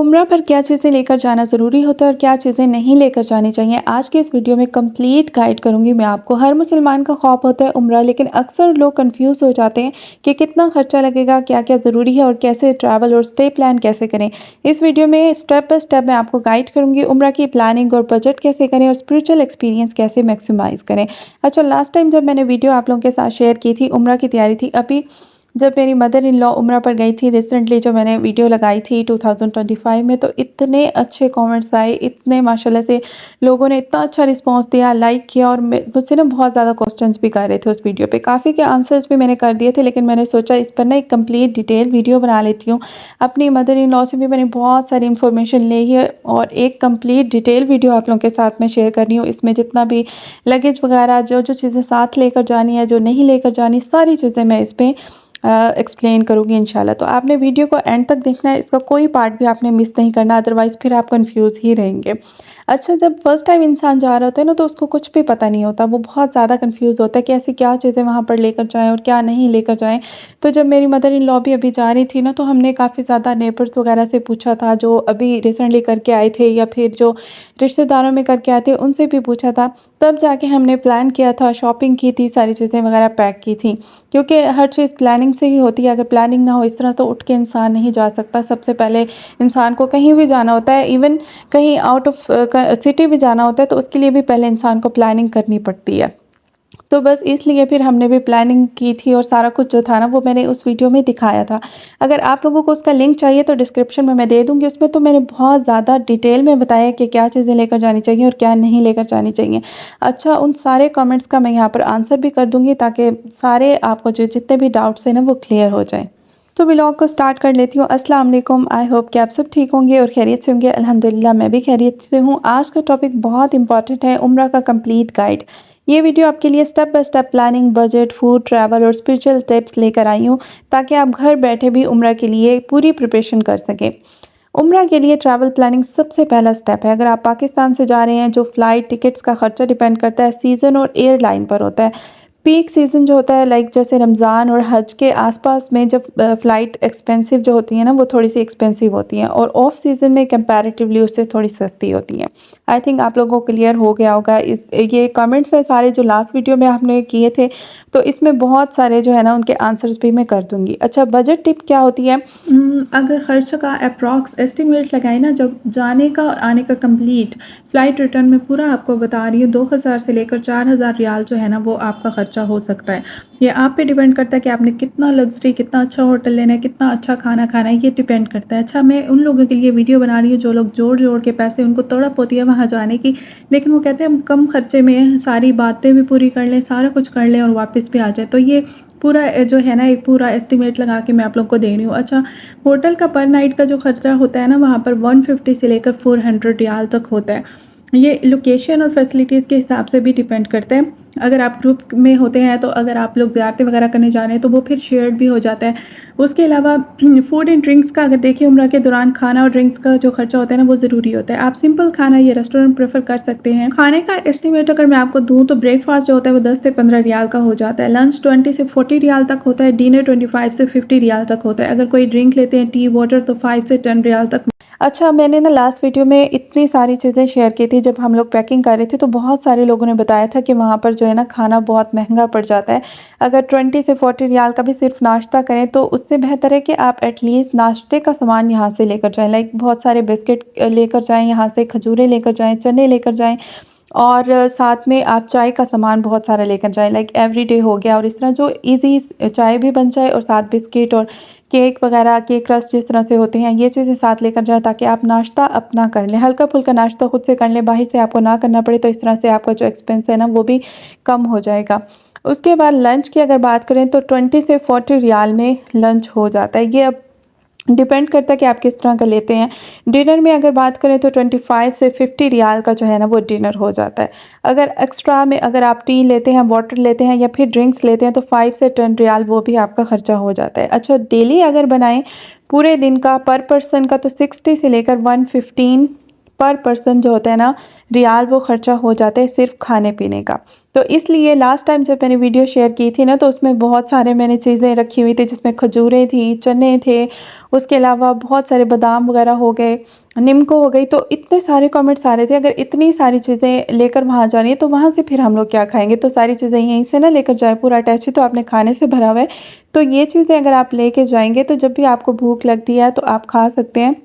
उम्रा पर क्या चीज़ें लेकर जाना ज़रूरी होता है और क्या चीज़ें नहीं लेकर जानी चाहिए। आज के इस वीडियो में कंप्लीट गाइड करूँगी मैं आपको। हर मुसलमान का ख्वाब होता है उम्रा, लेकिन अक्सर लोग कंफ्यूज हो जाते हैं कि कितना खर्चा लगेगा, क्या-क्या ज़रूरी है और कैसे ट्रैवल और स्टे प्लान कैसे करें। इस वीडियो में स्टेप बाय स्टेप मैं आपको गाइड करूँगी उम्रा की प्लानिंग और बजट कैसे करें और स्पिरिचुअल एक्सपीरियंस कैसे मैक्सिमाइज़ करें। अच्छा, लास्ट टाइम जब मैंने वीडियो आप लोगों के साथ शेयर की थी, उम्रा की तैयारी थी, अभी जब मेरी मदर इन लॉ उम्रा पर गई थी रिसेंटली, जो मैंने वीडियो लगाई थी 2025 में, तो इतने अच्छे कमेंट्स आए, इतने माशाल्लाह से लोगों ने इतना अच्छा रिस्पांस दिया, लाइक किया और मुझसे ना बहुत ज़्यादा क्वेश्चंस भी कर रहे थे उस वीडियो पे। काफ़ी के आंसर्स भी मैंने कर दिए थे, लेकिन मैंने सोचा इस पर ना एक कंप्लीट डिटेल वीडियो बना लेती हूँ। अपनी मदर इन लॉ से भी मैंने बहुत सारी इन्फॉर्मेशन ली है और एक कंप्लीट डिटेल वीडियो आप लोगों के साथ मैं शेयर कर रही हूँ। इसमें जितना भी लगेज वगैरह, जो चीज़ें साथ लेकर जानी है, जो नहीं लेकर जानी, सारी चीज़ें मैं इस पे एक्सप्लेन करूँगी इंशाल्लाह। तो आपने वीडियो को एंड तक देखना है, इसका कोई पार्ट भी आपने मिस नहीं करना, अदरवाइज़ फिर आप कन्फ्यूज़ ही रहेंगे। अच्छा, जब फर्स्ट टाइम इंसान जा रहा होता है ना, तो उसको कुछ भी पता नहीं होता, वो बहुत ज़्यादा कन्फ्यूज़ होता है कि ऐसी क्या चीज़ें वहाँ पर लेकर जाएँ और क्या नहीं लेकर जाएँ। तो जब मेरी मदर इन लॉ भी अभी जा रही थी ना, तो हमने काफ़ी ज़्यादा नेबर्स वगैरह से पूछा था, जो अभी रिसेंटली करके आए थे या फिर जो रिश्तेदारों में करके आए थे, उनसे भी पूछा था। तब जाके हमने प्लान किया था, शॉपिंग की थी, सारी चीज़ें वगैरह पैक की थी। क्योंकि हर चीज़ प्लानिंग से ही होती है। अगर प्लानिंग ना हो, इस तरह तो उठ के इंसान नहीं जा सकता। सबसे पहले इंसान को कहीं भी जाना होता है, इवन कहीं आउट ऑफ सिटी भी जाना होता है, तो उसके लिए भी पहले इंसान को प्लानिंग करनी पड़ती है। तो बस इसलिए फिर हमने भी प्लानिंग की थी और सारा कुछ जो था ना, वो मैंने उस वीडियो में दिखाया था। अगर आप लोगों को उसका लिंक चाहिए तो डिस्क्रिप्शन में मैं दे दूँगी। उसमें तो मैंने बहुत ज़्यादा डिटेल में बताया कि क्या चीज़ें लेकर जानी चाहिए और क्या नहीं लेकर जानी चाहिए। अच्छा, उन सारे कमेंट्स का मैं यहाँ पर आंसर भी कर दूँगी, ताकि सारे आपको जो जितने भी डाउट्स हैं ना, वो क्लियर हो जाएँ। तो व्लॉग को स्टार्ट कर लेती हूँ। अस्सलाम वालेकुम, आई होप कि आप सब ठीक होंगे और खैरियत से होंगे। अल्हम्दुलिल्लाह मैं भी खैरियत से हूँ। आज का टॉपिक बहुत इंपॉर्टेंट है, उम्रा का कंप्लीट गाइड। ये वीडियो आपके लिए step by step planning, budget, food, travel और स्पिरिचुअल टिप्स लेकर आई हूँ, ताकि आप घर बैठे भी उम्रा के लिए पूरी प्रिपरेशन कर सकें। उम्रा के लिए ट्रैवल प्लानिंग सबसे पहला स्टेप है। अगर आप पाकिस्तान से जा रहे हैं, जो फ़्लाइट टिकट्स का खर्चा डिपेंड करता है सीज़न और एयरलाइन पर होता है। पीक सीज़न जो होता है, लाइक जैसे रमज़ान और हज के आसपास में, जब फ़्लाइट एक्सपेंसिव जो होती है ना, वो थोड़ी सी एक्सपेंसिव होती हैं और ऑफ सीज़न में कंपैरेटिवली उससे थोड़ी सस्ती होती हैं। आई थिंक आप लोगों को क्लियर हो गया होगा। इस ये कमेंट्स हैं सारे जो लास्ट वीडियो में आपने किए थे, तो इसमें बहुत सारे जो है ना, उनके आंसर्स भी मैं कर दूँगी। अच्छा, बजट टिप क्या होती है? अगर खर्च का अप्रॉक्स एस्टिमेट लगाए ना, जब जाने का और आने का कंप्लीट, फ़्लाइट रिटर्न में पूरा आपको बता रही हूँ, 2000 से लेकर 4000 रियाल जो है ना, वो आपका खर्चा हो सकता है। ये आप पे डिपेंड करता है कि आपने कितना लग्ज़री, कितना अच्छा होटल लेना है, कितना अच्छा खाना खाना है, ये डिपेंड करता है। अच्छा, मैं उन लोगों के लिए वीडियो बना रही हूँ जो लोग जोड़-जोड़ के पैसे, उनको तड़प होती है वहाँ जाने की, लेकिन वो कहते हैं हम कम खर्चे में सारी बातें भी पूरी कर लें, सारा कुछ कर लें और वापस भी आ जाएँ। तो ये पूरा जो है ना, एक पूरा एस्टिमेट लगा के मैं आप लोगों को दे रही हूँ। अच्छा, होटल का पर नाइट का जो खर्चा होता है ना, वहाँ पर 150 से लेकर 400 रियाल तक होता है। ये लोकेशन और फैसिलिटीज़ के हिसाब से भी डिपेंड करता है। अगर आप ग्रुप में होते हैं, तो अगर आप लोग ज़ियारतें वगैरह करने जा रहे हैं, तो वो फिर शेयर्ड भी हो जाता है। उसके अलावा फूड एंड ड्रिंक्स का अगर देखें, उम्रा के दौरान खाना और ड्रिंक्स का जो खर्चा होता है ना, वो ज़रूरी होता है। आप सिंपल खाना या रेस्टोरेंट प्रेफ़र कर सकते हैं। खाने का एस्टिमेट अगर मैं आपको दूँ, तो ब्रेकफ़ास्ट जो होता है वो 10 से 15 रियाल का हो जाता है। लंच 20 से 40 रियाल तक होता है। डिनर 25 से 50 रियाल तक होता है। अगर कोई ड्रिंक लेते हैं, टी, वाटर, तो 5 से 10 रियाल तक। अच्छा, मैंने ना लास्ट वीडियो में इतनी सारी चीज़ें शेयर की थी, जब हम लोग पैकिंग कर रहे थे, तो बहुत सारे लोगों ने बताया था कि वहाँ पर जो है ना, खाना बहुत महँगा पड़ जाता है। अगर 20 से 40 रियाल का भी सिर्फ नाश्ता करें, तो उससे बेहतर है कि आप एटलीस्ट नाश्ते का सामान यहाँ से लेकर जाएँ। लाइक बहुत सारे बिस्किट लेकर जाएँ यहाँ से, खजूरें लेकर जाएँ, चने लेकर जाएँ और साथ में आप चाय का सामान बहुत सारा लेकर जाएँ, लाइक एवरीडे हो गया, और इस तरह जो ईज़ी चाय भी बन जाए और साथ बिस्किट और केक वगैरह, केक रस्क जिस तरह से होते हैं, ये चीज़ें साथ लेकर जाएँ, ताकि आप नाश्ता अपना कर लें। हल्का-फुल्का नाश्ता खुद से कर लें, बाहर से आपको ना करना पड़े, तो इस तरह से आपका जो एक्सपेंस है ना, वो भी कम हो जाएगा। उसके बाद लंच की अगर बात करें, तो 20 से 40 रियाल में लंच हो जाता है। ये अब डिपेंड करता है कि आप किस तरह का लेते हैं। डिनर में अगर बात करें, तो 25 से 50 रियाल का जो है ना, वो डिनर हो जाता है। अगर एक्स्ट्रा में अगर आप टी लेते हैं, वाटर लेते हैं या फिर ड्रिंक्स लेते हैं, तो 5 से 10 रियाल वो भी आपका खर्चा हो जाता है। अच्छा, डेली अगर बनाएँ पूरे दिन का पर पर्सन का, तो 60 से लेकर 115 पर पर्सन जो होता है ना रियाल, वो खर्चा हो जाता है सिर्फ खाने पीने का। तो इसलिए लास्ट टाइम जब मैंने वीडियो शेयर की थी ना, तो उसमें बहुत सारे मैंने चीज़ें रखी हुई थी, जिसमें खजूरें थी, चने थे, उसके अलावा बहुत सारे बादाम वगैरह हो गए, निम्को हो गई। तो इतने सारे कमेंट्स आ रहे थे, अगर इतनी सारी चीज़ें लेकर वहाँ जा रही है तो वहाँ से फिर हम लोग क्या खाएँगे? तो सारी चीज़ें यहीं से ना लेकर जाए, पूरा अटैच ही तो आपने खाने से भरा हुआ है। तो ये चीज़ें अगर आप लेके जाएँगे तो जब भी आपको भूख लगती है तो आप खा सकते हैं।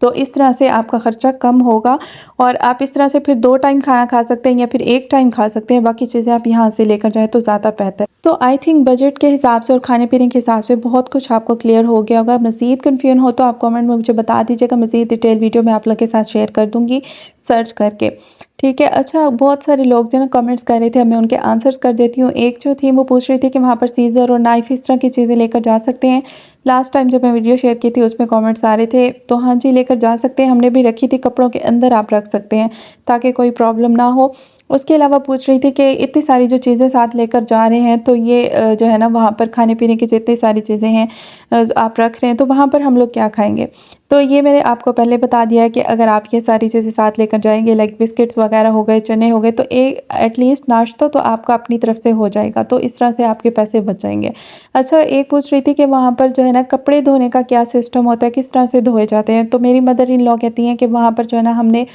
तो इस तरह से आपका ख़र्चा कम होगा और आप इस तरह से फिर 2 टाइम खाना खा सकते हैं या फिर 1 टाइम खा सकते हैं, बाकी चीज़ें आप यहाँ से लेकर जाएँ तो ज़्यादा बेहतर। तो आई थिंक बजट के हिसाब से और खाने-पीने के हिसाब से बहुत कुछ आपको क्लियर हो गया होगा। मज़ीद कन्फ्यूजन हो तो आप कमेंट में मुझे बता दीजिएगा, मज़ीद डिटेल वीडियो मैं आप लोग के साथ शेयर कर दूँगी सर्च करके। ठीक है, अच्छा बहुत सारे लोग जो है ना कमेंट्स कर रहे थे, अब मैं उनके आंसर्स कर देती हूँ। एक जो थी वो पूछ रही थी कि वहाँ पर सीज़र और नाइफ़ इस तरह की चीज़ें लेकर जा सकते हैं। लास्ट टाइम जब मैं वीडियो शेयर की थी उसमें कमेंट्स आ रहे थे, तो हाँ जी लेकर जा सकते हैं। हमने भी रखी थी, कपड़ों के अंदर आप रख सकते हैं ताकि कोई प्रॉब्लम ना हो। उसके अलावा पूछ रही थी कि इतनी सारी जो चीज़ें साथ लेकर जा रहे हैं तो ये जो है ना वहाँ पर खाने-पीने की जितनी सारी चीज़ें हैं आप रख रहे हैं तो वहाँ पर हम लोग क्या खाएँगे? तो ये मैंने आपको पहले बता दिया है कि अगर आप ये सारी चीज़ें साथ लेकर जाएँगे, लाइक बिस्किट्स वगैरह हो गए, चने हो गए, तो एक एटलीस्ट नाश्ता तो आपका अपनी तरफ से हो जाएगा, तो इस तरह से आपके पैसे बच जाएँगे। अच्छा, एक पूछ रही थी कि वहाँ पर जो है ना कपड़े धोने का क्या सिस्टम होता है, किस तरह से धोए जाते हैं? तो मेरी मदर इन लॉ कहती हैं कि वहाँ पर जो है ना हमने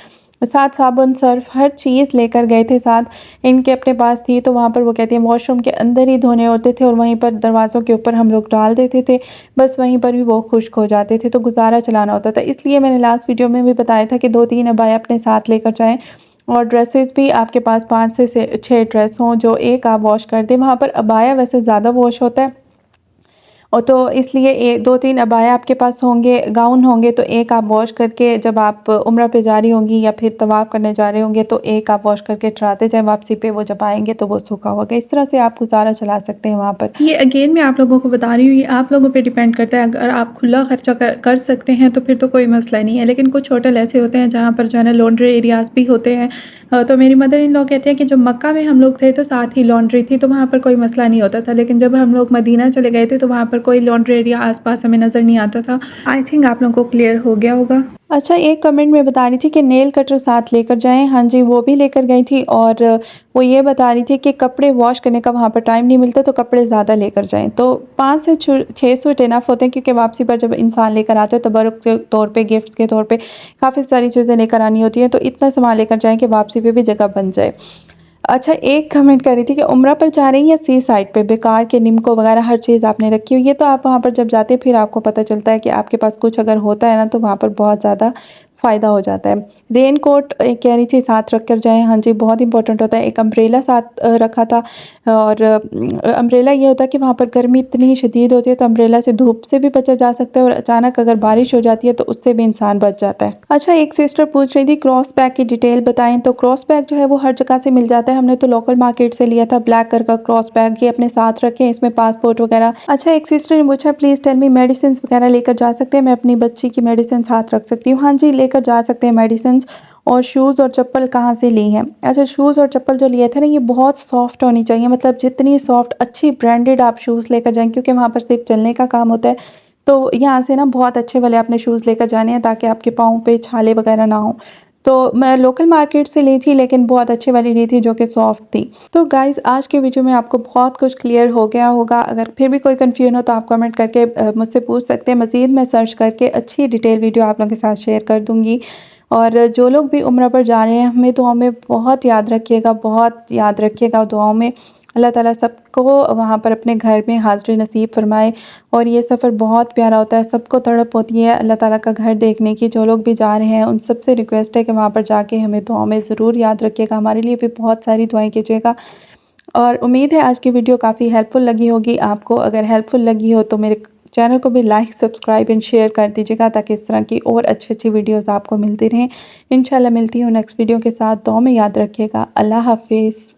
साथ साबुन, सर्फ़ हर चीज़ लेकर गए थे साथ, इनके अपने पास थी। तो वहाँ पर वो कहती हैं वॉशरूम के अंदर ही धोने होते थे और वहीं पर दरवाज़ों के ऊपर हम लोग डाल देते थे, बस वहीं पर भी वो खुश्क हो जाते थे, तो गुज़ारा चलाना होता था। इसलिए मैंने लास्ट वीडियो में भी बताया था कि 2-3 अबाया अपने साथ लेकर जाएँ और ड्रेसेस भी आपके पास 5 से 6 ड्रेस हों, जो एक आप वॉश कर दें। वहाँ पर अबाया वैसे ज़्यादा वॉश होता है और तो इसलिए 2-3 अबाया आपके पास होंगे, गाउन होंगे, तो एक आप वॉश करके जब आप उम्रा पे जा रही होंगी या फिर तवाफ़ करने जा रहे होंगे तो एक आप वॉश करके डराते जाएँ, वापसी पे वो जब आएँगे तो वो सूखा होगा। इस तरह से आप गुज़ारा चला सकते हैं वहाँ पर। ये अगेन मैं आप लोगों को बता रही हूँ, ये आप लोगों पे डिपेंड करता है। अगर आप खुला खर्चा कर सकते हैं तो फिर तो कोई मसला नहीं है, लेकिन कुछ होटल ऐसे होते हैं जहाँ पर जो है ना लॉन्ड्री एरियाज़ भी होते हैं। तो मेरी मदर इन लॉ कहती हैं कि जब मक्का में हम लोग थे तो साथ ही लॉन्ड्री थी, तो वहाँ पर कोई मसला नहीं होता था, लेकिन जब हम लोग मदीना चले गए थे तो वहाँ पर कोई लॉन्ड्री एरिया आस-पास हमें नज़र नहीं आता था। आई थिंक आप लोगों को क्लियर हो गया होगा। अच्छा, एक कमेंट में बता रही थी कि नेल कटर साथ लेकर जाएँ। हाँ जी, वो भी लेकर गई थी और वो ये बता रही थी कि कपड़े वॉश करने का वहाँ पर टाइम नहीं मिलता तो कपड़े ज़्यादा लेकर जाएँ। तो 5 से 6 सूट इनफ होते हैं, क्योंकि वापसी पर जब इंसान लेकर आता है तबर्रुक के तौर पे, गिफ्ट्स के तौर पे काफ़ी सारी चीज़ें लेकर आनी होती हैं, तो इतना सामान लेकर जाएँ कि वापसी पे भी जगह बन जाए। अच्छा, एक कमेंट कर रही थी कि उम्रा पर जा रही हैं या सी साइड पे? बेकार के निम्को वगैरह हर चीज़ आपने रखी हुई है, तो आप वहाँ पर जब जाते हैं फिर आपको पता चलता है कि आपके पास कुछ अगर होता है ना तो वहाँ पर बहुत ज़्यादा फ़ायदा हो जाता है। रेन कोट कह रही थी साथ रख कर जाएँ। हाँ जी, बहुत इंपॉर्टेंट होता है। एक अम्ब्रेला साथ रखा था और अम्ब्रेला ये होता है कि वहाँ पर गर्मी इतनी शदीद होती है तो अम्ब्रेला से धूप से भी बचा जा सकता है और अचानक अगर बारिश हो जाती है तो उससे भी इंसान बच जाता है। अच्छा, एक सिस्टर पूछ रही थी क्रॉस बैग की डिटेल बताएँ, तो क्रॉस बैग जो है वो हर जगह से मिल जाता है। हमने तो लोकल मार्केट से लिया था ब्लैक कलर का क्रॉस बैग, ये अपने साथ रखें, इसमें पासपोर्ट वगैरह। अच्छा, एक सिस्टर ने पूछा प्लीज़ टेल मी मेडिसिन्स वगैरह लेकर जा सकते हैं? मैं अपनी बच्ची की मेडिसिन साथ रख सकती हूँ? हाँ जी, लेकर जा सकते हैं मेडिसिन्स। और शूज़ और चप्पल कहाँ से ली हैं? अच्छा, शूज़ और चप्पल जो लिए थे ना ये बहुत सॉफ्ट होनी चाहिए, मतलब जितनी सॉफ्ट अच्छी ब्रांडेड आप शूज़ लेकर जाएँ, क्योंकि वहाँ पर सिर्फ चलने का काम होता है। तो यहाँ से ना बहुत अच्छे वाले आपने शूज़ लेकर जाने हैं ताकि आपके पाँव पे छाले वगैरह ना हों। तो मैं लोकल मार्केट से ली थी, लेकिन बहुत अच्छे वाली ली थी जो कि सॉफ्ट थी। तो गाइज़ आज के वीडियो में आपको बहुत कुछ क्लियर हो गया होगा। अगर फिर भी कोई कन्फ्यूजन हो तो आप कमेंट करके मुझसे पूछ सकते हैं। मज़ीद मैं सर्च करके अच्छी डिटेल वीडियो आप लोगों के साथ शेयर कर दूँगी। और जो लोग भी उम्रा पर जा रहे हैं हमें दुआओं में बहुत याद रखिएगा, बहुत याद रखिएगा दुआओं में। अल्लाह ताला सबको वहाँ पर अपने घर में हाज़िरी नसीब फ़रमाए। और ये सफ़र बहुत प्यारा होता है, सबको तड़प होती है अल्लाह ताला का घर देखने की। जो लोग भी जा रहे हैं उन सबसे रिक्वेस्ट है कि वहाँ पर जाके हमें दुआओं में ज़रूर याद रखिएगा, हमारे लिए भी बहुत सारी दुआएँ कीजिएगा। और उम्मीद है आज की वीडियो काफ़ी हेल्पफुल लगी होगी आपको। अगर हेल्पफुल लगी हो तो मेरे चैनल को भी लाइक, सब्सक्राइब एंड शेयर कर दीजिएगा ताकि इस तरह की और अच्छी-अच्छी वीडियोज़ आपको मिलती रहें। इंशाल्लाह मिलती हूँ नेक्स्ट वीडियो के साथ। दुआ में याद रखिएगा। अल्लाह हाफ़िज़।